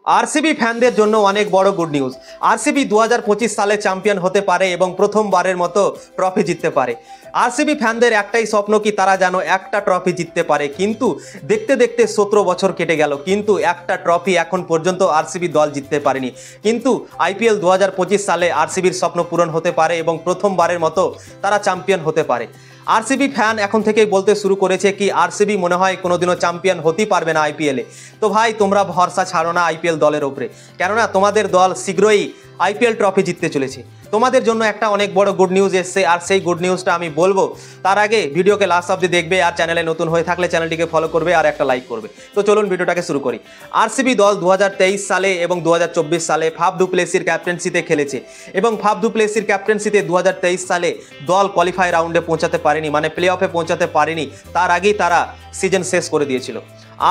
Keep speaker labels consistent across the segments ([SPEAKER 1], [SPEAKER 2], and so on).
[SPEAKER 1] RCB ফ্যানদের জন্য অনেক বড় গুড নিউজ। আরসিবি 2025 সালে চ্যাম্পিয়ন হতে পারে এবং প্রথমবারের মতো ট্রফি জিততে পারে। আরসিবি ফ্যানদের একটাই স্বপ্ন কি তারা যেন একটা ট্রফি জিততে পারে, কিন্তু দেখতে দেখতে 17 বছর কেটে গেল, কিন্তু একটা ট্রফি এখন পর্যন্ত আরসিবি দল জিততে পারেনি। কিন্তু আইপিএল 2025 সালে আরসিবির স্বপ্ন পূরণ হতে পারে এবং প্রথমবারের মতো তারা চ্যাম্পিয়ন হতে পারে। আরসিবি ফ্যান এখন থেকেই বলতে শুরু করেছে কি আরসিবি মনে হয় কোনোদিনও চ্যাম্পিয়ন হতেই পারবে না আইপিএলে। তো ভাই, তোমরা ভরসা ছাড়ো না আইপিএল দলের ওপরে, কেননা তোমাদের দল শীঘ্রই আইপিএল ট্রফি জিততে চলেছে। তোমাদের জন্য একটা অনেক বড় গুড নিউজ এসছে, আর সেই গুড নিউজটা আমি বলবো। তার আগে ভিডিওকে লাস্ট অবধি দেখবে, আর চ্যানেলে নতুন হয়ে থাকলে চ্যানেলটিকে ফলো করবে আর একটা লাইক করবে। তো চলুন ভিডিওটাকে শুরু করি। আরসিবি দল 2023 সালে এবং 2024 সালে ফাফ ডু প্লেসির ক্যাপ্টেন্সিতে খেলেছে এবং ফাফ ডু প্লেসির ক্যাপ্টেন্সিতে 2023 সালে দল কোয়ালিফাই রাউন্ডে পৌঁছাতে পারেনি, মানে প্লে অফে পৌঁছাতে পারেনি। তার আগেই তারা সিজন শেষ করে দিয়েছিল।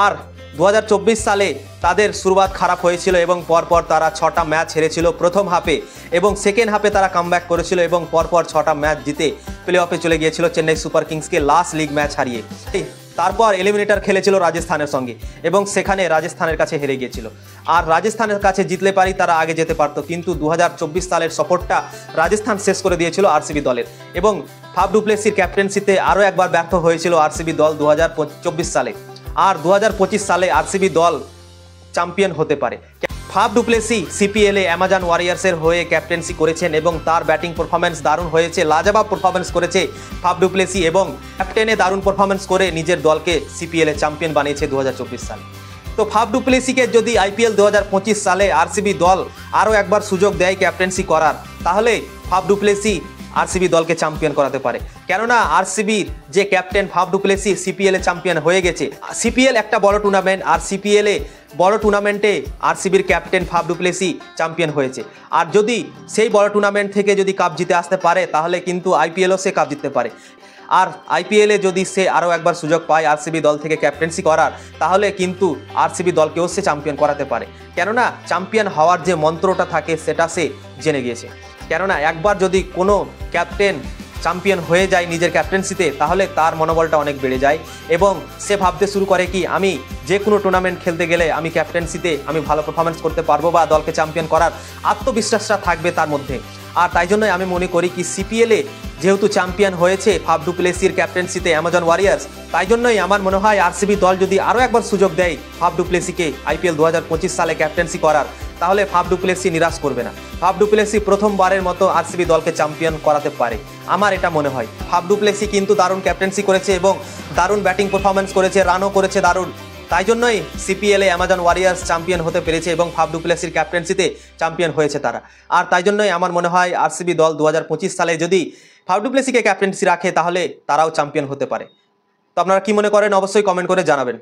[SPEAKER 1] আর 2024 সালে তাদের শুরুয়াত খারাপ হয়েছিল এবং পরপর তারা 6টা ম্যাচ হেরেছিল প্রথম হাফে, এবং সেকেন্ড হাফে তারা কামব্যাক করেছিল এবং পরপর 6টা ম্যাচ জিতে প্লে অফে চলে গিয়েছিল চেন্নাই সুপার কিংসকে লাস্ট লিগ ম্যাচ হারিয়ে। তারপর এলিমিনেটর খেলেছিল রাজস্থানের সঙ্গে এবং সেখানে রাজস্থানের কাছে হেরে গিয়েছিল। আর রাজস্থানের কাছে জিতলে পারি তারা আগে যেতে পারতো, কিন্তু 2024 সালের সফরটা রাজস্থান শেষ করে দিয়েছিল আরসিবি দলের, এবং ফাফ ডু প্লেসির ক্যাপ্টেন্সিতে আরও একবার ব্যর্থ হয়েছিল আরসিবি দল 2024 সালে। আর 2025 সালে আরসিবি দল চ্যাম্পিয়ন হতে পারে। ফাফ ডু প্লেসি সিপিএলে অ্যামাজন ওয়ারিয়ার্সের হয়ে ক্যাপ্টেন্সি করেছেন এবং তার ব্যাটিং পারফরমেন্স দারুণ হয়েছে, লাজবাব পারফরমেন্স করেছে ফাফ ডু প্লেসি, এবং ক্যাপ্টেনে দারুণ পারফরমেন্স করে নিজের দলকে সিপিএলে চ্যাম্পিয়ন বানিয়েছে 2024 সালে। তো ফাফ ডু প্লেসিকে যদি আইপিএল 2025 সালে আরসিবি দল আরও একবার সুযোগ দেয় ক্যাপ্টেন্সি করার, তাহলে ফাফ ডু প্লেসি আরসিবি দলকে চ্যাম্পিয়ন করাতে পারে। কেননা আরসিবির যে ক্যাপ্টেন ফাফ ডু প্লেসি সিপিএলে চ্যাম্পিয়ন হয়ে গেছে। সিপিএল একটা বড় টুর্নামেন্ট, আর সিপিএলে বড় টুর্নামেন্টে আরসিবির captain Faf du Plessis champion হয়েছে। আর যদি সেই বড় টুর্নামেন্ট থেকে যদি কাপ জিতে আসতে পারে, তাহলে কিন্তু আইপিএলও সে কাপ জিততে পারে। আর আইপিএলে যদি সে আরও একবার সুযোগ পায় আরসিবি দল থেকে ক্যাপ্টেন্সি করার, তাহলে কিন্তু আরসিবি দলকেও সে চ্যাম্পিয়ন করাতে পারে। কেননা চ্যাম্পিয়ন হওয়ার যে মন্ত্রটা থাকে সেটা সে জেনে গিয়েছে। কেননা একবার যদি কোনো ক্যাপ্টেন চ্যাম্পিয়ন হয়ে যায় নিজের ক্যাপ্টেন্সিতে, তাহলে তার মনোবলটা অনেক বেড়ে যায় এবং সে ভাবতে শুরু করে কি আমি যে কোনো টুর্নামেন্ট খেলতে গেলে আমি ক্যাপ্টেন্সিতে আমি ভালো পারফরমেন্স করতে পারবো বা দলকে চ্যাম্পিয়ন করার আত্মবিশ্বাসটা থাকবে তার মধ্যে। আর তাই জন্যই আমি মনে করি কি সিপিএলে যেহেতু চ্যাম্পিয়ন হয়েছে ফাফ ডু প্লেসির ক্যাপ্টেন্সিতে অ্যামাজন ওয়ারিয়ার্স, তাই জন্যই আমার মনে হয় আরসিবি দল যদি আরও একবার সুযোগ দেয় ফাফ ডু প্লেসিকে আইপিএল 2025 সালে ক্যাপ্টেন্সি করার, তাহলে ফাফ ডু প্লেসি নিরাশ করবে না। ফাফ ডু প্লেসি প্রথমবারের মতো আরসিবি দলকে চ্যাম্পিয়ন করাতে পারে, আমার এটা মনে হয়। ফাফ ডু প্লেসি কিন্তু দারুণ ক্যাপ্টেন্সি করেছে এবং দারুণ ব্যাটিং পারফরমেন্স করেছে, রানও করেছে দারুণ। তাই জন্যই সিপিএলে অ্যামাজন ওয়ারিয়ার্স চ্যাম্পিয়ন হতে পেরেছে এবং ফাফ ডু প্লেসির ক্যাপ্টেন্সিতে চ্যাম্পিয়ন হয়েছে তারা। আর তাই জন্যই আমার মনে হয় আরসিবি দল 2025 সালে যদি ফাফ ডু প্লেসিকে ক্যাপ্টেন্সি রাখে, তাহলে তারাও চ্যাম্পিয়ন হতে পারে। তো আপনারা কি মনে করেন অবশ্যই কমেন্ট করে জানাবেন।